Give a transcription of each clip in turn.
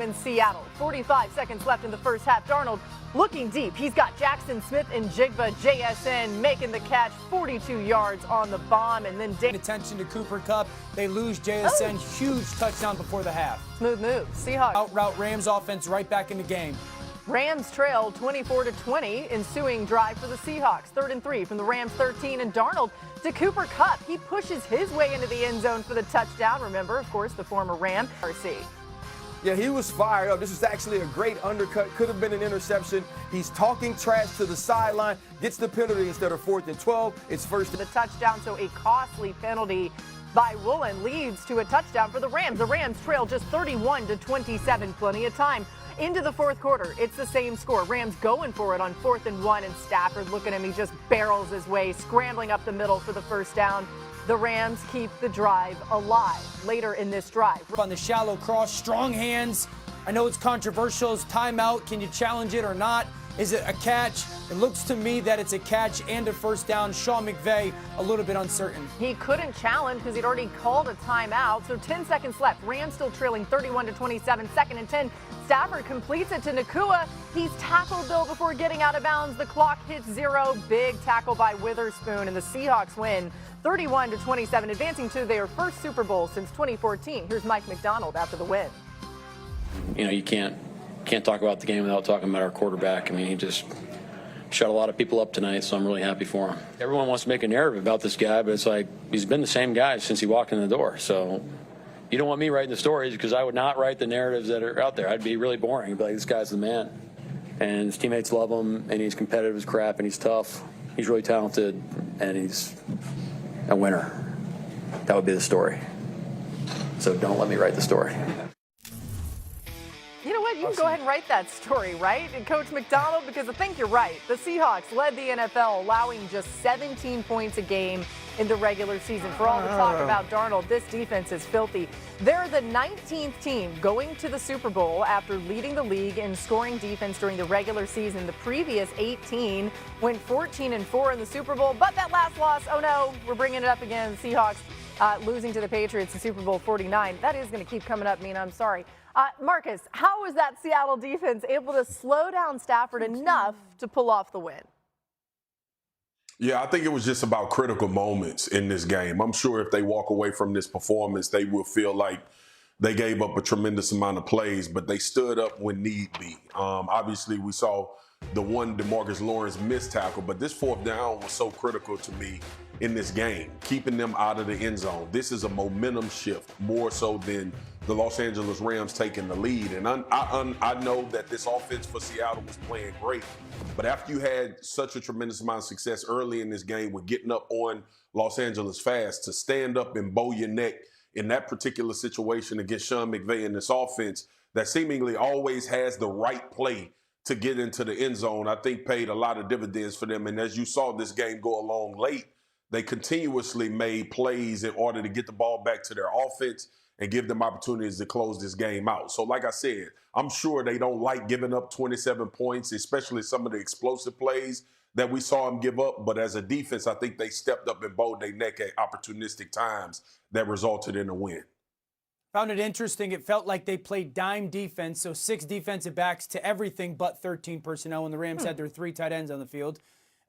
In Seattle, 45 seconds left in the first half. Darnold looking deep. He's got Jackson Smith and Jigba JSN making the catch, 42 yards on the bomb, and then attention to Cooper Kupp. They lose JSN. Huge touchdown before the half. Smooth move. Seahawks outroute Rams offense right back in the game. Rams trail 24-20. Ensuing drive for the Seahawks. 3rd and 3 from the Rams 13, and Darnold to Cooper Kupp. He pushes his way into the end zone for the touchdown. Remember, of course, the former Ram. RC. Yeah, he was fired up. This was actually a great undercut. Could have been an interception. He's talking trash to the sideline, gets the penalty instead of 4th and 12. It's first. The touchdown, so a costly penalty by Woolen leads to a touchdown for the Rams. The Rams trail just 31-27. Plenty of time into the fourth quarter. It's the same score. Rams going for it on 4th and 1, and Stafford, look at him. He just barrels his way, scrambling up the middle for the first down. The Rams keep the drive alive later in this drive. On the shallow cross, strong hands. I know it's controversial. It's timeout. Can you challenge it or not? Is it a catch? It looks to me that it's a catch and a first down. Sean McVay a little bit uncertain. He couldn't challenge because he'd already called a timeout. So 10 seconds left. Rams still trailing 31-27. 2nd and 10. Stafford completes it to Nakua. He's tackled though before getting out of bounds. The clock hits 0. Big tackle by Witherspoon, and the Seahawks win 31-27, advancing to their first Super Bowl since 2014. Here's Mike McDonald after the win. You know, you can't talk about the game without talking about our quarterback. I mean, he just shut a lot of people up tonight, so I'm really happy for him. Everyone wants to make a narrative about this guy, but it's like he's been the same guy since he walked in the door. So you don't want me writing the stories, because I would not write the narratives that are out there. I'd be really boring. I'd be like, this guy's the man. And his teammates love him, and he's competitive as crap, and he's tough. He's really talented, and he's a winner. That would be the story. So don't let me write the story. You know what? You can go ahead and write that story, right? And Coach McDonald, because I think you're right. The Seahawks led the NFL, allowing just 17 points a game in the regular season. For all the talk about Darnold, this defense is filthy. They're the 19th team going to the Super Bowl after leading the league in scoring defense during the regular season. The previous 18 went 14-4 in the Super Bowl, but that last loss, oh no, we're bringing it up again. Seahawks losing to the Patriots in Super Bowl 49. That is going to keep coming up, Mina. I'm sorry. Marcus, how was that Seattle defense able to slow down Stafford enough to pull off the win? Yeah, I think it was just about critical moments in this game. I'm sure if they walk away from this performance, they will feel like they gave up a tremendous amount of plays, but they stood up when need be. Obviously, we saw the one DeMarcus Lawrence missed tackle, but this 4th down was so critical to me in this game, keeping them out of the end zone. This is a momentum shift more so than the Los Angeles Rams taking the lead. And I know that this offense for Seattle was playing great, but after you had such a tremendous amount of success early in this game with getting up on Los Angeles fast, to stand up and bow your neck in that particular situation against Sean McVay in this offense that seemingly always has the right play to get into the end zone, I think paid a lot of dividends for them. And as you saw this game go along late, they continuously made plays in order to get the ball back to their offense and give them opportunities to close this game out. So like I said, I'm sure they don't like giving up 27 points, especially some of the explosive plays that we saw them give up. But as a defense, I think they stepped up and bowed their neck at opportunistic times that resulted in a win. Found it interesting. It felt like they played dime defense, so 6 defensive backs to everything but 13 personnel, and the Rams had their 3 tight ends on the field.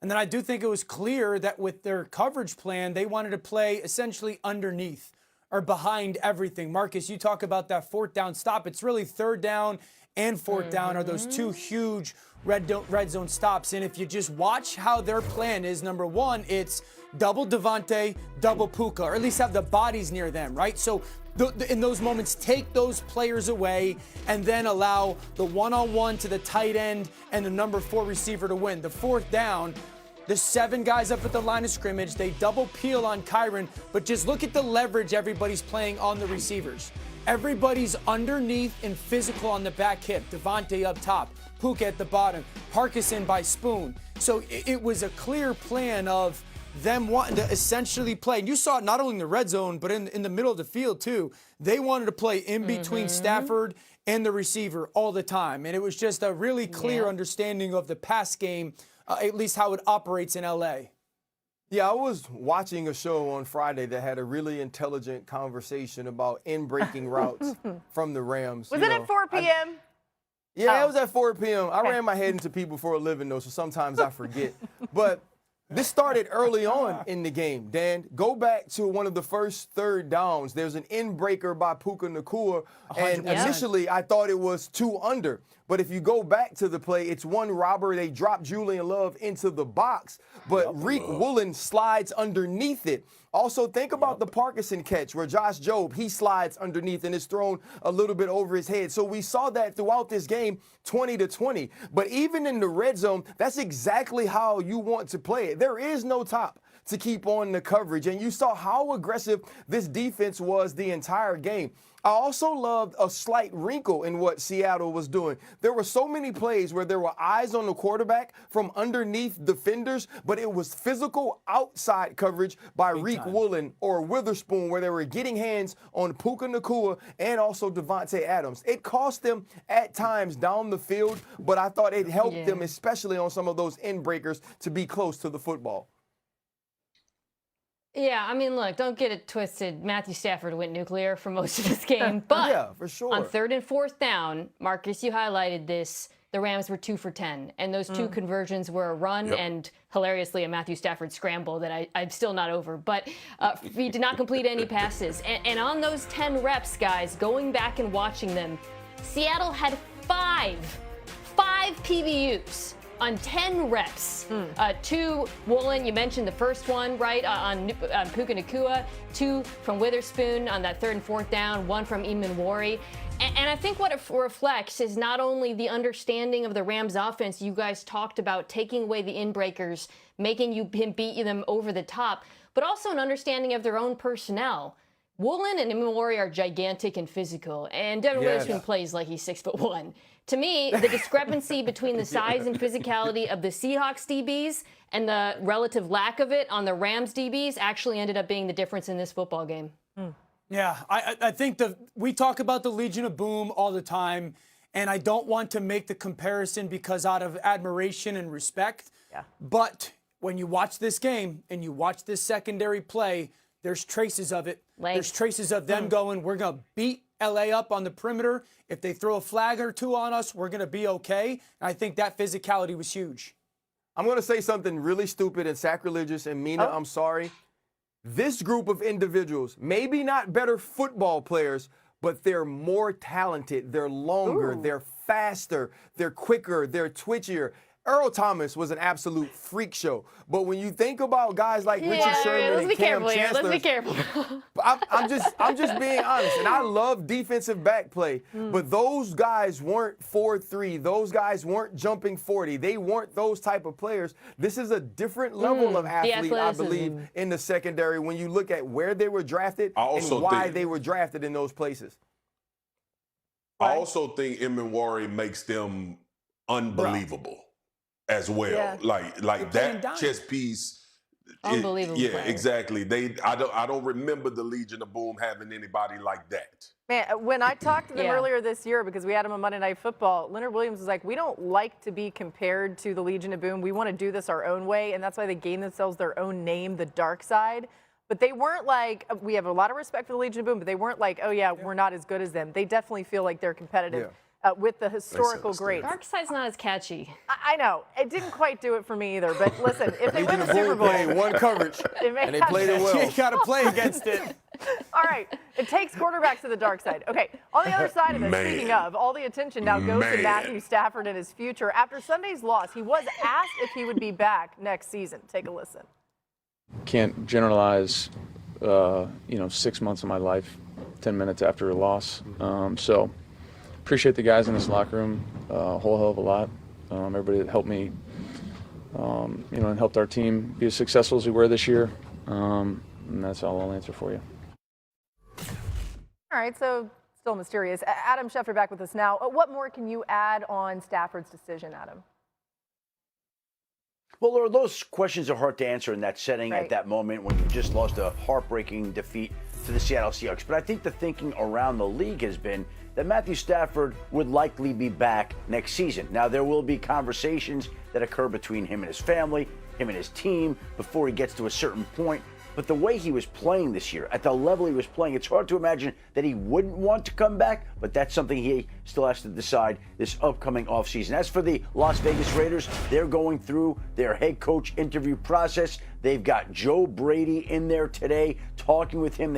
And then I do think it was clear that with their coverage plan, they wanted to play essentially underneath or behind everything. Marcus, you talk about that 4th down stop. It's really 3rd down and 4th down are those 2 huge red zone stops. And if you just watch how their plan is, number 1, it's double Devontae, double Puka, or at least have the bodies near them, right? So in those moments, take those players away and then allow the one-on-one to the tight end and the number 4 receiver to win. The 4th down, the 7 guys up at the line of scrimmage, they double peel on Kyron, but just look at the leverage everybody's playing on the receivers. Everybody's underneath and physical on the back hip. Devontae up top, Puka at the bottom, Parkinson by Spoon. So it was a clear plan of them wanting to essentially play. And you saw it not only in the red zone, but in the middle of the field too. They wanted to play in between Stafford and the receiver all the time. And it was just a really clear understanding of the pass game, at least how it operates in LA. Yeah, I was watching a show on Friday that had a really intelligent conversation about in-breaking routes from the Rams. Was it at 4 p.m.? Yeah, it was at 4 p.m. I ran my head into people for a living, though, so sometimes I forget. But this started early on in the game, Dan. Go back to one of the first third downs. There's an in-breaker by Puka Nacua, and 100%. initially I thought it was 2 under. But if you go back to the play, it's one robber. They drop Julian Love into the box, but Reek Woolen slides underneath it. Also, think about the Parkinson catch where Josh Jobe, he slides underneath and is thrown a little bit over his head. So we saw that throughout this game, 20-20. But even in the red zone, that's exactly how you want to play it. There is no top to keep on the coverage. And you saw how aggressive this defense was the entire game. I also loved a slight wrinkle in what Seattle was doing. There were so many plays where there were eyes on the quarterback from underneath defenders, but it was physical outside coverage by Reek Woolen or Witherspoon where they were getting hands on Puka Nacua and also Devontae Adams. It cost them at times down the field, but I thought it helped them, especially on some of those end breakers, to be close to the football. Yeah, I mean, look, don't get it twisted. Matthew Stafford went nuclear for most of this game. But yeah, for sure. On 3rd and 4th down, Marcus, you highlighted this. The Rams were 2 for 10. And those 2 conversions were a run and, hilariously, a Matthew Stafford scramble that I'm still not over. But he did not complete any passes. And on those 10 reps, guys, going back and watching them, Seattle had 5 PBUs. On 10 reps, 2 Woolen, you mentioned the first one, right, on Puka Nacua, 2 from Witherspoon on that 3rd and 4th down, 1 from Eamon. And I think what it reflects is not only the understanding of the Rams offense you guys talked about, taking away the in-breakers, making him beat them over the top, but also an understanding of their own personnel. Woolen and Eamon are gigantic and physical, and Devin Witherspoon plays like he's 6'1". To me, the discrepancy between the size and physicality of the Seahawks DBs and the relative lack of it on the Rams DBs actually ended up being the difference in this football game. Yeah, I think we talk about the Legion of Boom all the time, and I don't want to make the comparison because out of admiration and respect. Yeah. But when you watch this game and you watch this secondary play, there's traces of it. There's traces of them going, we're going to beat LA up on the perimeter. If they throw a flag or 2 on us, we're going to be okay. And I think that physicality was huge. I'm going to say something really stupid and sacrilegious, and Mina, I'm sorry. This group of individuals, maybe not better football players, but they're more talented, they're longer, they're faster, they're quicker, they're twitchier. Earl Thomas was an absolute freak show. But when you think about guys like Richard Sherman and Cam Chancellor, let's be careful. I'm just being honest. And I love defensive back play, but those guys weren't 4'3". Those guys weren't jumping 40. They weren't those type of players. This is a different level of athlete, I believe, in the secondary when you look at where they were drafted and why they were drafted in those places. I also think Eamon makes them unbelievable. As well, like that chess piece, unbelievable. Exactly. I don't remember the Legion of Boom having anybody like that. Man, when I talked to them earlier this year, because we had them on Monday Night Football, Leonard Williams was like, we don't like to be compared to the Legion of Boom. We want to do this our own way, and that's why they gave themselves their own name, the Dark Side. But they weren't like, we have a lot of respect for the Legion of Boom, but they weren't like, oh yeah, we're not as good as them. They definitely feel like they're competitive. With the historical greats. Dark Side's not as catchy. I know. It didn't quite do it for me either. But listen, if they win the Super Bowl. One coverage, and they played it well. You got to play against it. All right. It takes quarterbacks to the dark side. Okay. On the other side of it, speaking of, all the attention now goes to Matthew Stafford and his future. After Sunday's loss, he was asked if he would be back next season. Take a listen. Can't generalize, 6 months of my life, 10 minutes after a loss. So appreciate the guys in this locker room a whole hell of a lot. Everybody that helped me, and helped our team be as successful as we were this year. And that's all I'll answer for you. All right, so still mysterious. Adam Schefter back with us now. What more can you add on Stafford's decision, Adam? Well, those questions are hard to answer in that setting at that moment when you just lost a heartbreaking defeat to the Seattle Seahawks. But I think the thinking around the league has been that Matthew Stafford would likely be back next season. Now, there will be conversations that occur between him and his family, him and his team before he gets to a certain point. But the way he was playing this year, at the level he was playing, it's hard to imagine that he wouldn't want to come back, but that's something he still has to decide this upcoming offseason. As for the Las Vegas Raiders, they're going through their head coach interview process. They've got Joe Brady in there today talking with him.